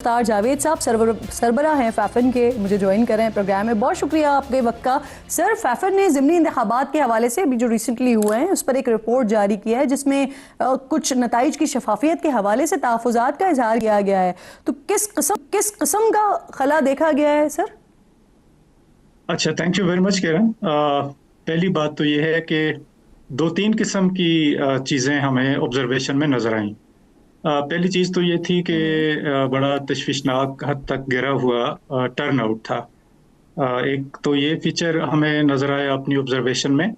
मुख्तार जावेद साहब सरबरा हैं फैफन के, मुझे ज्वाइन कर रहे हैं प्रोग्राम में। बहुत शुक्रिया आपके वक्त का। सर, फैफन ने ज़िमनी इंतखाबात के हवाले से अभी जो रिसेंटली हुए हैं उस पर एक रिपोर्ट जारी किया है जिसमें कुछ नताइज की शफाफियत के हवाले से तहफ़्फ़ुज़ात का इजहार किया गया है। तो किस किस्म का खला देखा गया है सर? अच्छा, थैंक यू वेरी मच किरण। पहली बात तो ये है कि दो तीन किस्म की चीज़ें हमें ऑब्जर्वेशन में नज़र आईं। पहली चीज़ तो ये थी कि बड़ा तशवीशनाक हद तक गिरा हुआ टर्न आउट था। एक तो ये फीचर हमें नज़र आया अपनी ऑब्जर्वेशन में,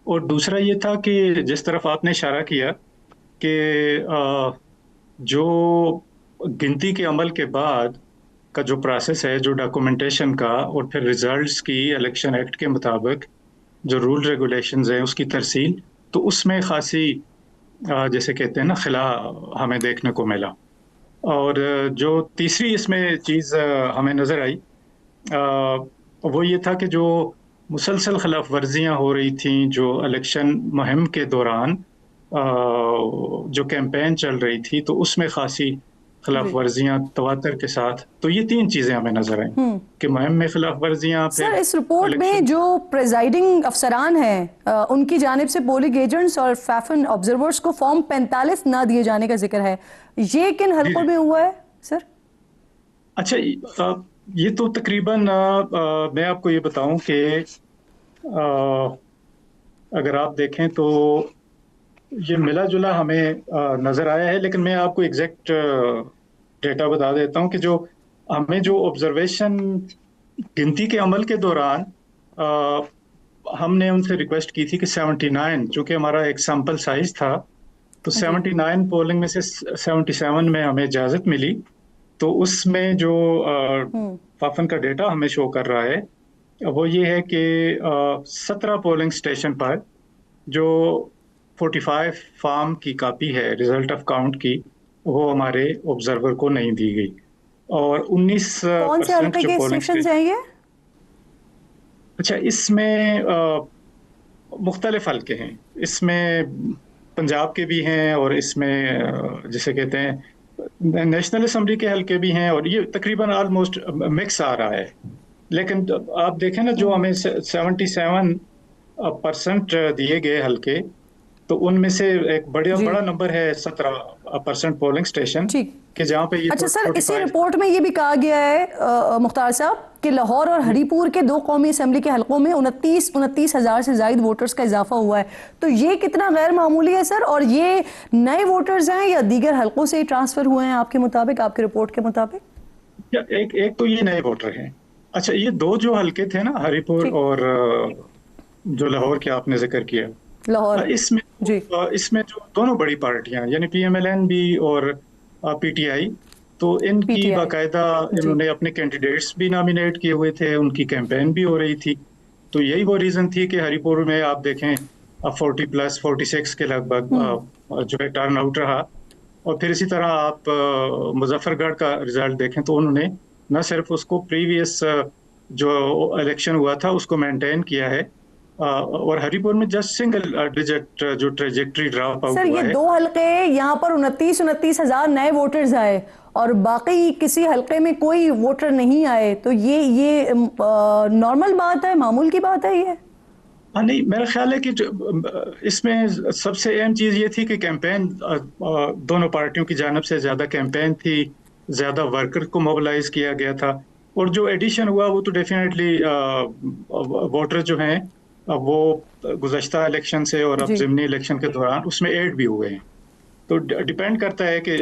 और दूसरा ये था कि जिस तरफ आपने इशारा किया कि जो गिनती के अमल के बाद का जो प्रोसेस है, जो डॉक्यूमेंटेशन का और फिर रिजल्ट्स की इलेक्शन एक्ट के मुताबिक जो रूल रेगुलेशंस हैं उसकी तरसील, तो उसमें खासी जैसे कहते हैं ना खिला हमें देखने को मिला। और जो तीसरी इसमें चीज़ हमें नज़र आई वो ये था कि जो मुसलसल खिलाफ वर्जियाँ हो रही थी जो इलेक्शन मुहिम के दौरान जो कैंपेन चल रही थी, तो उसमें खासी खिलाफ वर्जियाँ तवातर के साथ। तो ये तीन चीज़ें हमें नजर आई कि मुहिम में खिलाफ वर्जियाँ। सर, इस रिपोर्ट में जो प्रेजाइडिंग अफसरान हैं उनकी जानिब से पोलिंग एजेंट्स और फैफन ऑब्जर्वर्स को फॉर्म 45 ना दिए जाने का जिक्र है, ये किन हलकों में हुआ है सर? अच्छा, ये तो तकरीबन मैं आपको ये बताऊं कि अगर आप देखें तो ये मिला जुला हमें नज़र आया है, लेकिन मैं आपको एग्जैक्ट डेटा बता देता हूं कि जो हमें जो ऑब्जर्वेशन गिनती के अमल के दौरान हमने उनसे रिक्वेस्ट की थी कि 79, चूँकि हमारा एक सैंपल साइज था, तो 79 पोलिंग में से 77 में हमें इजाज़त मिली। तो उसमें जो फाफन का डेटा हमें शो कर रहा है वो ये है कि 17 पोलिंग स्टेशन पर जो 45 फॉर्म की कॉपी है रिजल्ट ऑफ काउंट की, वो हमारे ऑब्जर्वर को नहीं दी गई। और 19% जो पोलिंग स्टेशन है ये? अच्छा, इसमें मुख्तलिफ हल्के हैं। इसमें पंजाब के भी हैं और इसमें जिसे कहते हैं नेशनल असम्बली के हल्के भी हैं, और ये तकरीबन ऑलमोस्ट मिक्स आ रहा है। लेकिन आप देखें ना, जो हमें 77% दिए गए हल्के, तो उनमें से एक बड़ा नंबर है 17% पोलिंग स्टेशन के जहाँ पे ये। अच्छा सर, इसी रिपोर्ट में ये भी कहा गया है मुख्तार साहब कि लाहौर और हरीपुर के दो कौमी असम्बली के हलकों में 29 हज़ार से ज्यादा वोटर्स का इजाफा हुआ है। तो ये कितना गैर मामूली है सर? और ये नए वोटर्स हैं या दीगर हलकों से ट्रांसफर हुए हैं आपके मुताबिक, आपके रिपोर्ट के मुताबिक? एक तो ये नए वोटर हैं। अच्छा, ये दो जो हलके थे ना, हरीपुर और जो लाहौर के आपने जिक्र किया, लाहौर, इसमें जो दोनों बड़ी पार्टियां यानी PMLN भी और PTI, तो इनकी बाकायदा इन्होंने अपने कैंडिडेट्स भी नॉमिनेट किए हुए थे, उनकी कैंपेन भी हो रही थी। तो यही वो रीजन थी कि हरीपुर में आप देखें 40+46 के लगभग जो है टर्न आउट रहा। और फिर इसी तरह आप मुजफ्फरगढ़ का रिजल्ट देखें तो उन्होंने न सिर्फ उसको प्रीवियस जो इलेक्शन हुआ था उसको मेंटेन किया है, और हरीपुर में जस्ट सिंगल डिजिट जो ट्रेजेक्टरी ड्रॉप आउट हुआ है। ये दो हलके, यहाँ पर 29 हज़ार नए वोटर्स आए और बाकी किसी हलके में कोई वोटर नहीं आए, तो ये नॉर्मल बात है, मामूल की बात है ये? हाँ, नहीं, मेरा ख्याल है कि इसमें सबसे अहम चीज़ ये थी कि कैंपेन दोनों पार्टियों की जानिब से ज़्यादा कैंपेन थी, ज़्यादा वर्कर को मोबिलाइज किया गया था। और जो एडिशन हुआ वो तो डेफिनेटली वोटर जो हैं वो गुज़श्ता इलेक्शन से और अब ज़िमनी इलेक्शन के दौरान उसमें ऐड भी हुए हैं। तो डिपेंड करता है कि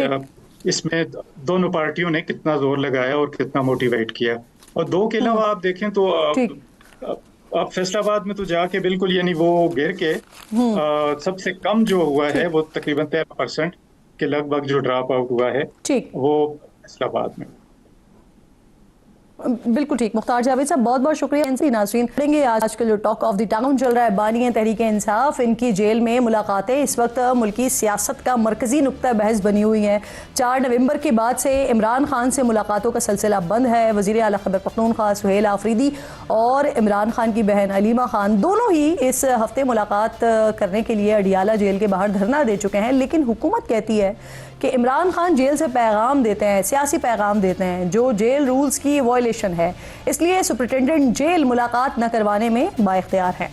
इसमें दोनों पार्टियों ने कितना जोर लगाया और कितना मोटिवेट किया। और दो के अलावा आप देखें तो आप फैसलाबाद में तो जाके बिल्कुल यानी वो गिर के सबसे कम जो हुआ है वो तकरीबन 13% के लगभग जो ड्रॉप आउट हुआ है वो फैसलाबाद में। बिल्कुल ठीक। मुख्तार जावेद साहब, बहुत बहुत शुक्रिया। इनसे नाज़रीन करेंगे आजकल जो टॉक ऑफ द टाउन चल रहा है, बानी तहरीक इंसाफ, इनकी जेल में मुलाकातें इस वक्त मुल्की सियासत का मरकजी नुक्ता बहस बनी हुई हैं। 4 नवंबर के बाद से इमरान खान से मुलाकातों का सिलसिला बंद है। वज़ीर आला खैबर पख्तूनख्वा सुहेल आफरीदी और इमरान खान की बहन अलीमा खान दोनों ही इस हफ्ते मुलाकात करने के लिए अडियाला जेल के बाहर धरना दे चुके हैं, लेकिन हुकूमत कहती है कि इमरान खान जेल से पैगाम देते हैं, सियासी पैगाम देते हैं जो जेल रूल्स की वॉयलेशन है, इसलिए सुपरिटेंडेंट जेल मुलाकात न करवाने में बाइख्तियार है।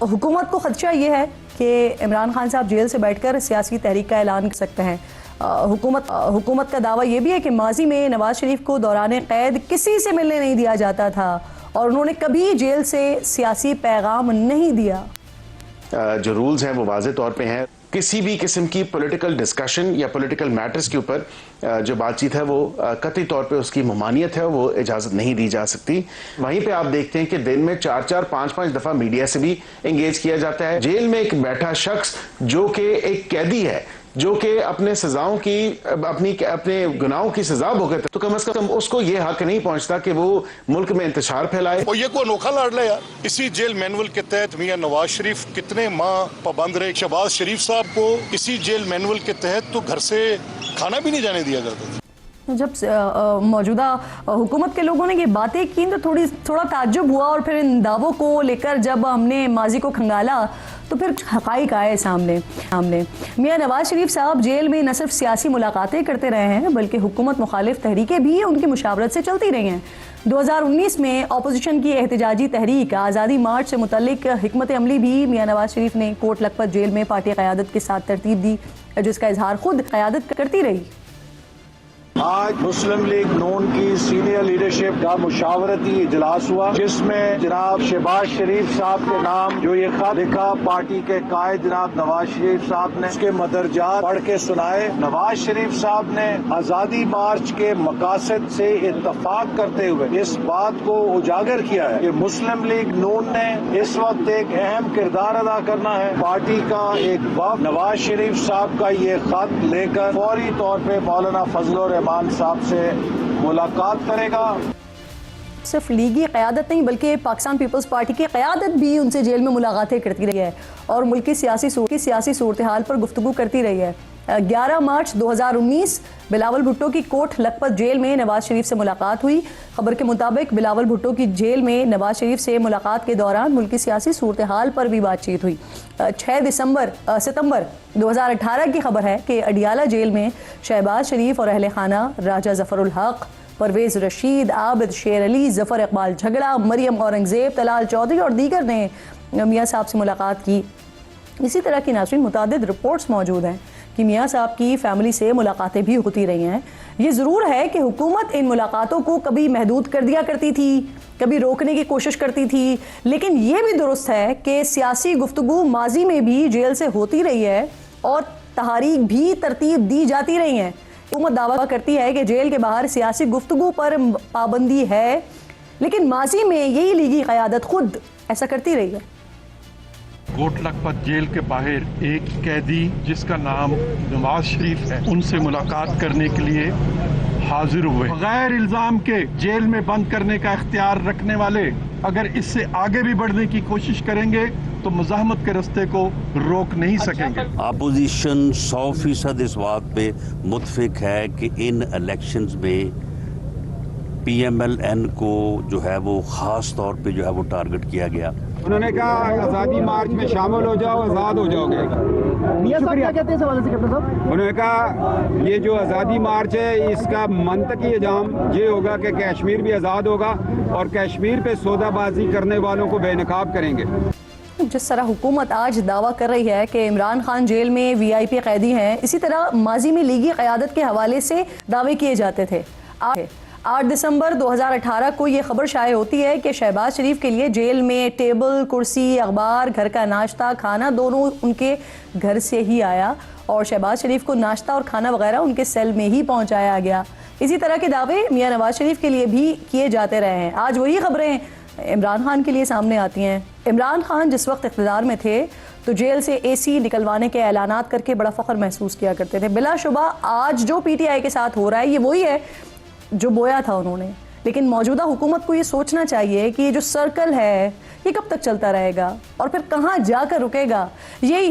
हुकूमत को खदशा ये है कि इमरान खान साहब जेल से बैठकर सियासी तहरीक का ऐलान कर सकते हैं। हुकूमत का दावा ये भी है कि माजी में नवाज शरीफ को दौरान क़ैद किसी से मिलने नहीं दिया जाता था और उन्होंने कभी जेल से सियासी पैगाम नहीं दिया। जो रूल्स हैं वो वाज़े तौर पे हैं। किसी भी किस्म की पॉलिटिकल डिस्कशन या पॉलिटिकल मैटर्स के ऊपर जो बातचीत है वो कतई तौर पे उसकी ममानियत है, वो इजाज़त नहीं दी जा सकती। वहीं पे आप देखते हैं कि दिन में 4-4, 5-5 दफ़ा मीडिया से भी इंगेज किया जाता है। जेल में एक बैठा शख्स जो कि एक कैदी है, जो कि अपने सजाओं की अपने गुनाहों की सजा भुगत, तो कम से कम उसको ये हक नहीं पहुंचता कि वो मुल्क में इंतशार फैलाए। और ये कोई अनोखा लाडला यार। इसी जेल मैनुअल के तहत मियां नवाज शरीफ कितने माह पाबंद रहे। शहबाज शरीफ साहब को इसी जेल मैनुअल के तहत तो घर से खाना भी नहीं जाने दिया जाता था। जब मौजूदा हुकूमत के लोगों ने ये बातें की तो थोड़ा ताज्जुब हुआ और फिर इन दावों को लेकर जब हमने माजी को खंगाला तो फिर हक़ाइक़ आए सामने। मियां नवाज शरीफ साहब जेल में न सिर्फ सियासी मुलाकातें करते रहे हैं बल्कि हुकूमत मुखालिफ तहरीकें भी उनकी मुशावरत से चलती रही हैं। 2019 में अपोजिशन की एहतजाजी तहरीक आज़ादी मार्च से मुतल्लिक हिकमत अमली भी मियां नवाज शरीफ ने कोट लखपत जेल में पार्टी क़यादत के साथ तरतीब दी, जिसका इजहार खुद क़यादत करती रही। आज मुस्लिम लीग नून की सीनियर लीडरशिप का मुशावरती इजलास हुआ, जिसमें जनाब शहबाज शरीफ साहब के नाम जो ये खत लिखा पार्टी के कायद जनाब नवाज शरीफ साहब ने उसके मदरजात पढ़ के सुनाए। नवाज शरीफ साहब ने आज़ादी मार्च के मकासद से इत्तफाक करते हुए इस बात को उजागर किया है कि मुस्लिम लीग नून ने इस वक्त एक अहम किरदार अदा करना है। पार्टी का एक वफ़द नवाज शरीफ साहब का ये खत लेकर फौरी तौर पर मौलाना फजल मान साहब से मुलाकात करेगा। सिर्फ लीगी क़यादत नहीं बल्कि पाकिस्तान पीपल्स पार्टी की क़यादत भी उनसे जेल में मुलाकातें करती रही है और मुल्क की सियासी सूरत हाल पर गुफ्तगू करती रही है। 11 मार्च 2019 बिलावल भुट्टो की कोट लखपत जेल में नवाज शरीफ से मुलाकात हुई। खबर के मुताबिक बिलावल भुट्टो की जेल में नवाज शरीफ से मुलाकात के दौरान मुल्क की सियासी सूरत हाल पर भी बातचीत हुई। 6 सितंबर 2018 की खबर है कि अडियाला जेल में शहबाज शरीफ और अहले खाना राजा जफरुल हक, परवेज़ रशीद, आबिद शेर अली, जफर इकबाल झगड़ा, मरियम औरंगज़ेब, तलाल चौधरी और दीगर ने मियाँ साहब से मुलाकात की। इसी तरह की नाज़रीन मुतादिद रिपोर्ट्स मौजूद हैं कि मियाँ साहब की फैमिली से मुलाकातें भी होती रही हैं। ये ज़रूर है कि हुकूमत इन मुलाकातों को कभी महदूद कर दिया करती थी, कभी रोकने की कोशिश करती थी, लेकिन ये भी दुरुस्त है कि सियासी गुफ्तगू माजी में भी जेल से होती रही है और तहरीक भी तरतीब दी जाती रही हैं। हुकूमत दावा करती है कि जेल के बाहर सियासी गुफ्तगू पर पाबंदी है, लेकिन माजी में यही लीगी क़यादत खुद ऐसा करती रही है। कोट लखपत जेल के बाहर एक कैदी जिसका नाम नवाज शरीफ है, उनसे मुलाकात करने के लिए हाजिर हुए। बगैर इल्ज़ाम के जेल में बंद करने का इख्तियार रखने वाले अगर इससे आगे भी बढ़ने की कोशिश करेंगे तो मुज़ाहमत के रास्ते को रोक नहीं सकेंगे। अपोजिशन 100% इस बात पे मुत्फिक है कि इन इलेक्शंस में PMLN को जो है वो ख़ास तौर पे जो है वो टारगेट किया गया। उन्होंने कहा आज़ादी मार्च में शामिल हो जाओ, आज़ाद हो जाओगे। मियां साहब क्या कहते हैं सवाल से कैप्टन साहब? उन्होंने कहा ये जो आज़ादी मार्च है इसका मंतकी इल्ज़ाम ये होगा कि कश्मीर भी आज़ाद होगा और कश्मीर पे सौदाबाजी करने वालों को बेनकाब करेंगे। जिस तरह हुकूमत आज दावा कर रही है कि इमरान खान जेल में VIP कैदी हैं, इसी तरह माजी में लीगी क़यादत के हवाले से दावे किए जाते थे। 8 दिसंबर 2018 को ये खबर शाये होती है कि शहबाज शरीफ के लिए जेल में टेबल, कुर्सी, अखबार, घर का नाश्ता, खाना दोनों उनके घर से ही आया और शहबाज शरीफ को नाश्ता और खाना वगैरह उनके सेल में ही पहुंचाया गया। इसी तरह के दावे मियां नवाज शरीफ के लिए भी किए जाते रहे हैं। आज वही खबरें इमरान खान के लिए सामने आती हैं। इमरान खान जिस वक्त इक़्तिदार में थे तो जेल से AC निकलवाने के ऐलानात करके बड़ा फ़ख्र महसूस किया करते थे। बिलाशुबा आज जो PTI के साथ हो रहा है ये वही है जो बोया था उन्होंने, लेकिन मौजूदा हुकूमत को ये सोचना चाहिए कि ये जो सर्कल है ये कब तक चलता रहेगा और फिर कहाँ जाकर रुकेगा। यही